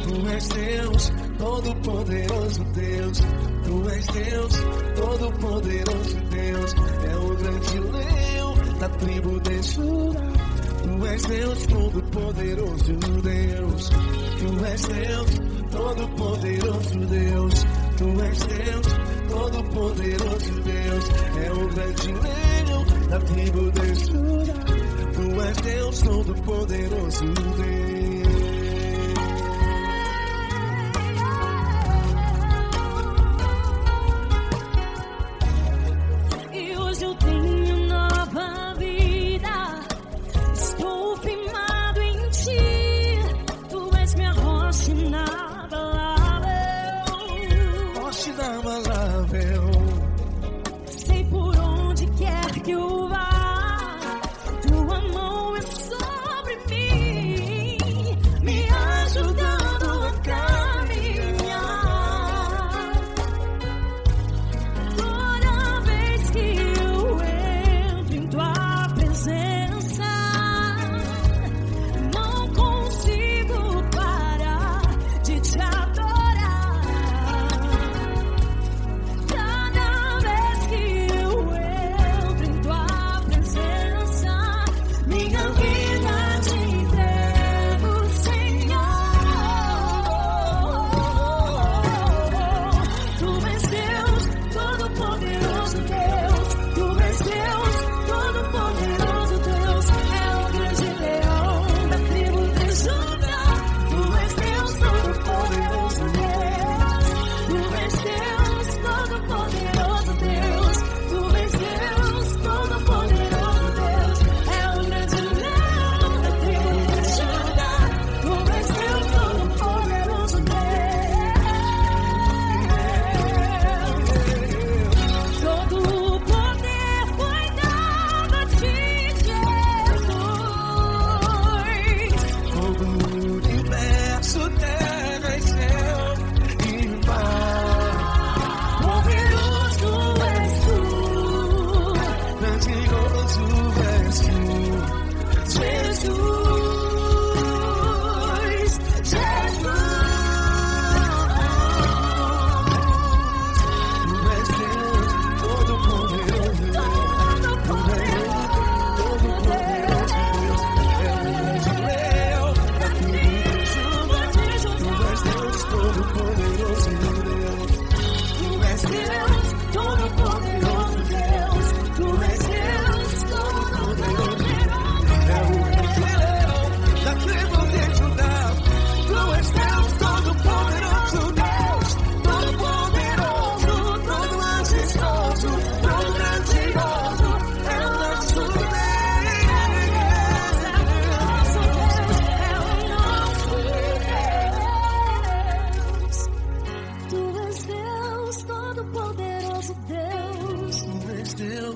Tu és Deus, todo-poderoso Deus. Tu és Deus, todo-poderoso Deus. É o grande leão da tribo de Judá. Tu és Deus, todo-poderoso Deus. Tu és Deus, todo-poderoso Deus. Tu és Deus, todo-poderoso Deus. É o grande leão da tribo de Judá. Tu és Deus, todo-poderoso Deus. Sei por onde quer que eu vá, tua mão é sobre mim.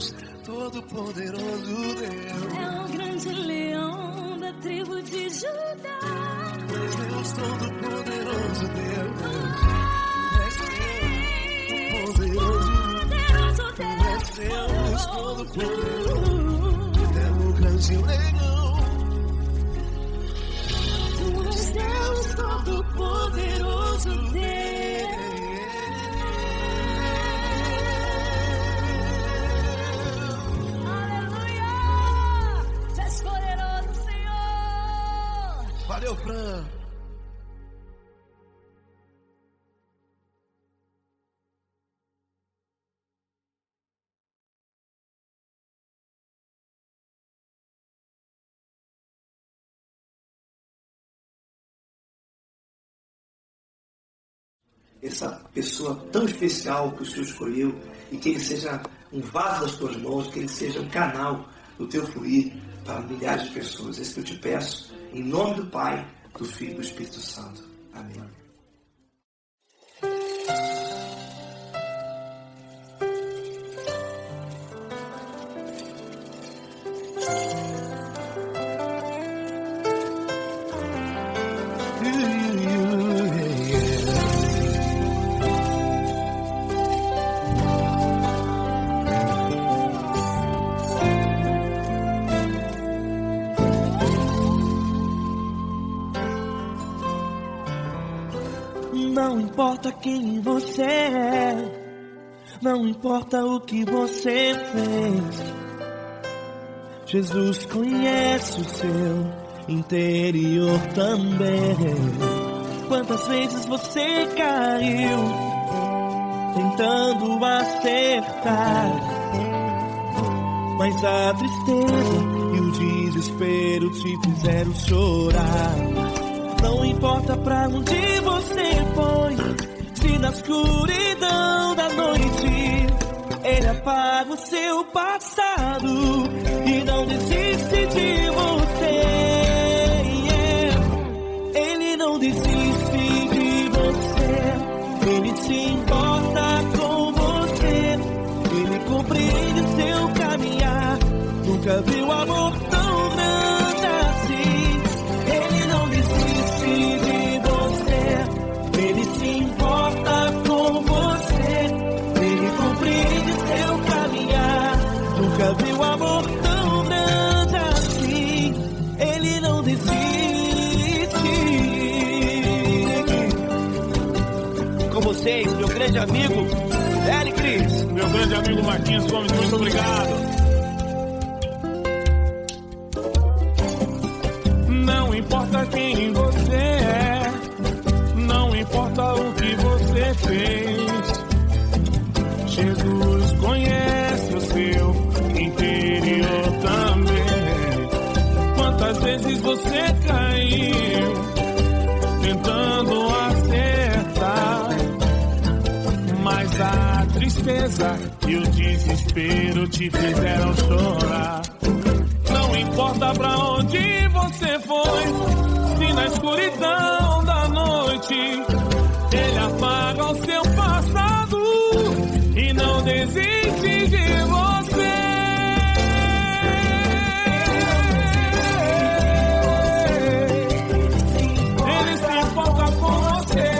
Deus, Todo-Poderoso Deus. É o grande leão da tribo de Judá. Deus, Todo-Poderoso Deus. Deus, Todo-Poderoso. É o grande leão. Tu és Deus Todo-Poderoso Deus. Aleluia! Tu és poderoso, Senhor. Valeu, Fran. Essa pessoa tão especial que o Senhor escolheu, e que ele seja um vaso das tuas mãos, que ele seja um canal do teu fluir para milhares de pessoas. É isso que eu te peço, em nome do Pai, do Filho e do Espírito Santo. Amém. Não importa quem você é, não importa o que você fez, Jesus conhece o seu interior também. Quantas vezes você caiu tentando acertar, mas a tristeza e o desespero te fizeram chorar. Não importa pra onde você foi, se na escuridão da noite Ele apaga o seu passado e não desiste de você. Ele não desiste de você, Ele se importa com você, Ele compreende o seu caminhar. Nunca viu amor tão grande assim. Ele não desiste de você, Ele se importa com você, Ele compreende seu caminhar. Nunca viu amor tão grande assim. Ele não desiste. Com vocês, meu grande amigo Eli Cris. Meu grande amigo Marquinhos Gomes, muito obrigado. Não importa quem você é, não importa o que você fez, Jesus conhece o seu interior também. Quantas vezes você caiu tentando acertar, mas a tristeza e o desespero te fizeram chorar. Não importa pra onde você foi, se na escuridão da noite Ele apaga o seu passado e não desiste de você. Ele se importa com você,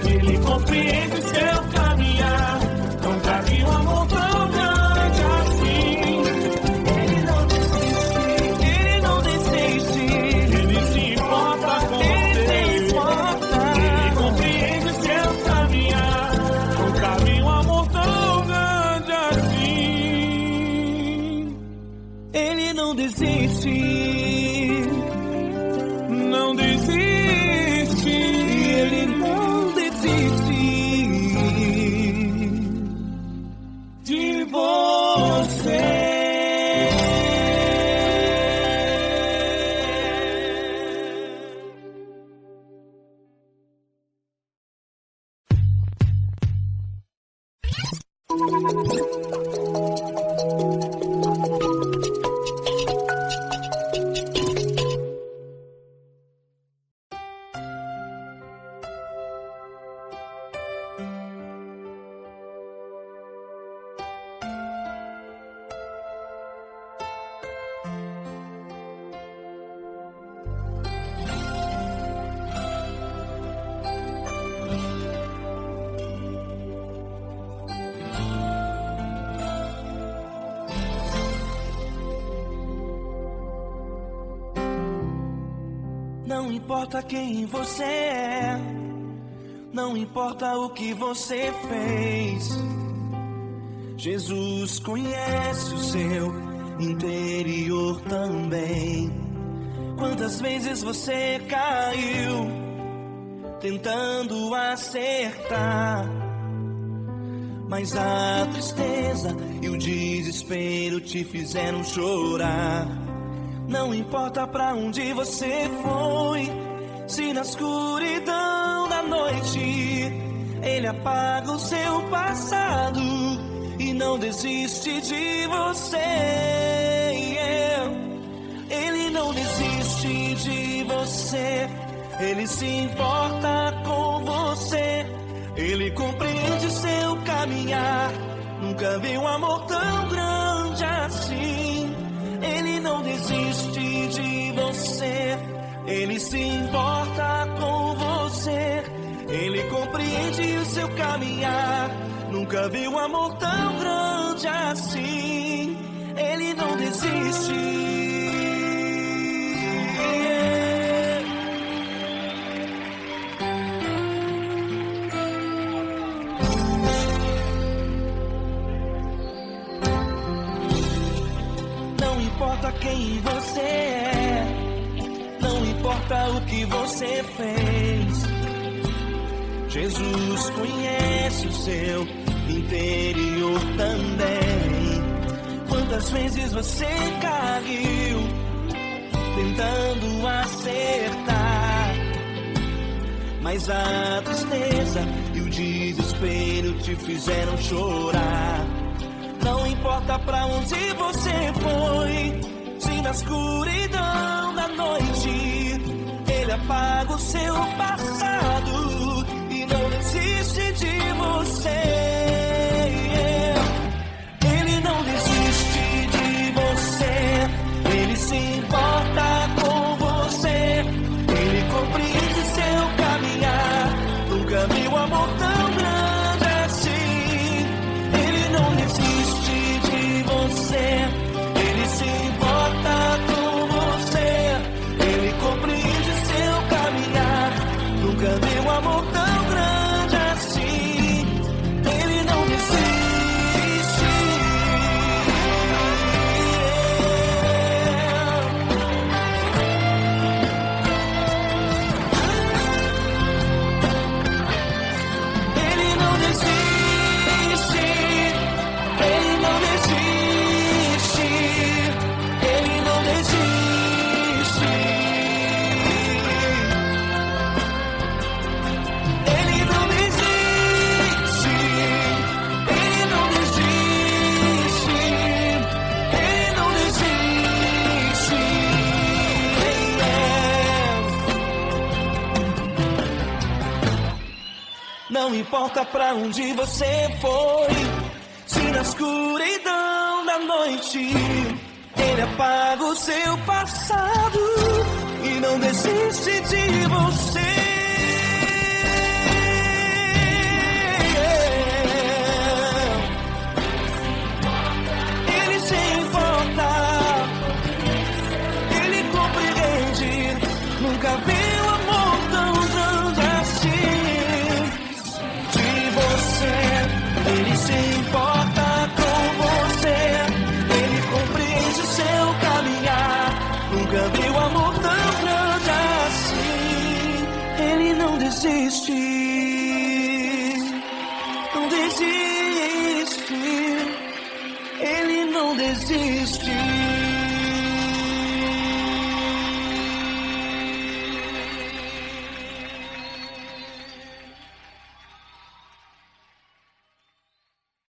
Ele compreende seu caminhar. Nunca vi um amor tão grande assim. Ele não desiste, Ele se importa com você, Ele compreende seu caminhar. Nunca vi um amor tão grande assim. Ele não desiste, Não desiste, Ele não desiste de você. Não importa quem você é, não importa o que você fez, Jesus conhece o seu interior também. Quantas vezes você caiu tentando acertar, mas a tristeza e o desespero te fizeram chorar. Não importa pra onde você foi, se na escuridão da noite Ele apaga o seu passado e não desiste de você. Ele não desiste de você, Ele se importa com você, Ele compreende seu caminhar. Nunca vi um amor tão grande assim. Ele não desiste de você, Ele se importa com você, Ele compreende o seu caminhar. Nunca vi um amor tão grande assim. Ele não desiste. Não importa quem você é, não importa o que você fez, Jesus conhece o seu interior também. Quantas vezes você caiu tentando acertar, mas a tristeza e o desespero te fizeram chorar. Não importa pra onde você foi, se na escuridão da noite Ele apaga o seu passado e não desiste de você. Ele não desiste de você, Ele se importa com você, Ele compreende seu caminhar. Nunca vi um amor tão grande assim. Ele não desiste de você, Ele se importa com você, Ele compreende seu caminhar. Nunca vi um amor tão grande assim. Ele não desiste. Ele não desiste. Ele não desiste. Ele não desiste. Ele não desiste. Ele não desiste. Ele não desiste. Não importa pra onde você foi, se na escuridão da noite Ele apaga o seu passado e não desiste de você. Ele se importa, Ele compreende. Nunca vi um amor tão grande assim. De você, Ele se importa com você, Ele compreende seu caminhar. Nunca vi um amor tão grande assim. Ele não desiste, não desiste, Ele não desiste.